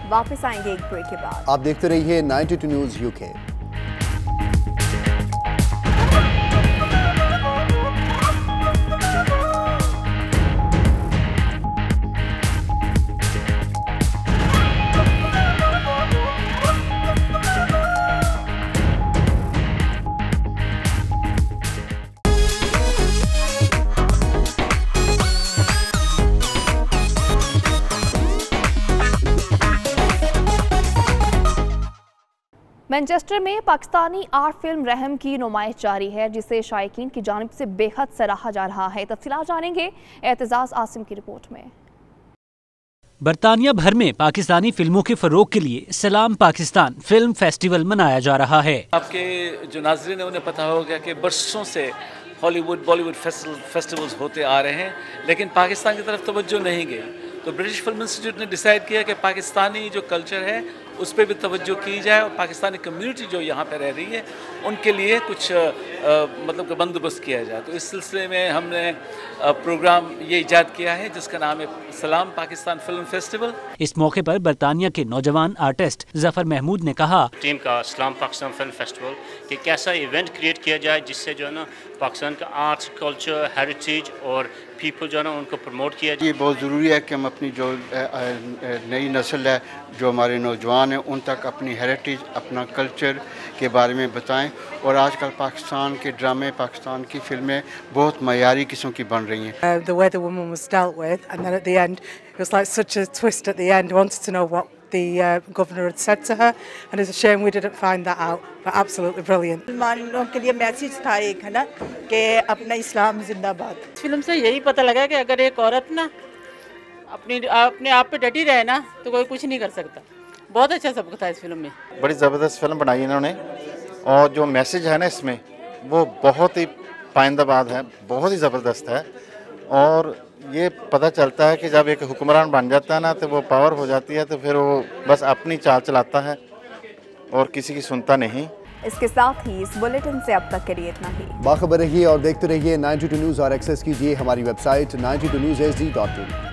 वापस आएंगे एक ब्रेक के बाद। आप देखते रहिए 92 न्यूज़ यूके। मैनचेस्टर में पाकिस्तानी आर्ट फिल्म रहम की नुमाइश जारी है, जिसे शायकीन की जानिब से बेहद सराहा जा रहा है। तफसीलात जानेंगे एतजाज आसिम की रिपोर्ट में। बरतानिया भर में पाकिस्तानी फिल्मों के फरोग के लिए सलाम पाकिस्तान फिल्म फेस्टिवल मनाया जा रहा है। आपके जो नाज़रीन है उन्हें पता होगा कि बरसों से हॉलीवुड बॉलीवुड फेस्टिवल्स होते आ रहे हैं, लेकिन पाकिस्तान की तरफ तवज्जो नहीं गई। तो ब्रिटिश फिल्म इंस्टीट्यूट ने डिसाइड किया कि पाकिस्तानी जो कल्चर है उस पर भी तवज्जो की जाए और पाकिस्तानी कम्युनिटी जो यहाँ पे रह रही है उनके लिए कुछ मतलब बंदोबस्त किया जाए। तो इस सिलसिले में हमने प्रोग्राम ये इजाद किया है जिसका नाम है सलाम पाकिस्तान फिल्म फेस्टिवल। इस मौके पर बरतानिया के नौजवान आर्टिस्ट जफर महमूद ने कहा, टीम का सलाम पाकिस्तान फिल्म फेस्टिवल कि कैसा इवेंट क्रिएट किया जाए जिससे जो है ना पाकिस्तान का आर्ट्स कल्चर हेरिटेज और पीपल जो है ना उनको प्रमोट किया जाए। ये बहुत ज़रूरी है कि हम अपनी जो नई नस्ल है, जो हमारे नौजवान हैं, उन तक अपनी हेरिटेज अपना कल्चर के बारे में बताएं। और आजकल पाकिस्तान के ड्रामे, पाकिस्तान की फिल्में बहुत मयारी किस्म की बन रही हैं। The way the woman was dealt with, and then at the end it was like such a twist at the end. Wanted to know what the governor had said to her, and it's a shame we didn't find that out. But absolutely brilliant. मुसलमानों के लिए मैसेज था एक, है ना, कि अपना इस्लाम जिंदाबाद। इस फिल्म से यही पता लगा कि अगर एक औरत ना अपने आप पे डटी रहे ना तो कोई कुछ नहीं कर सकता। बहुत अच्छा सबक था इस फिल्म में। बड़ी ज़बरदस्त फिल्म बनाई इन्होंने और जो मैसेज है ना इसमें वो बहुत ही पाइंदाबाद है, बहुत ही ज़बरदस्त है। और ये पता चलता है कि जब एक हुक्मरान बन जाता है ना तो वो पावर हो जाती है, तो फिर वो बस अपनी चाल चलाता है और किसी की सुनता नहीं। इसके साथ ही इस बुलेटिन से अब तक के लिए इतना ही। बाखबर रहिए और देखते रहिए 92 न्यूज़ और एक्सेस कीजिए हमारी वेबसाइट 92newshd.in।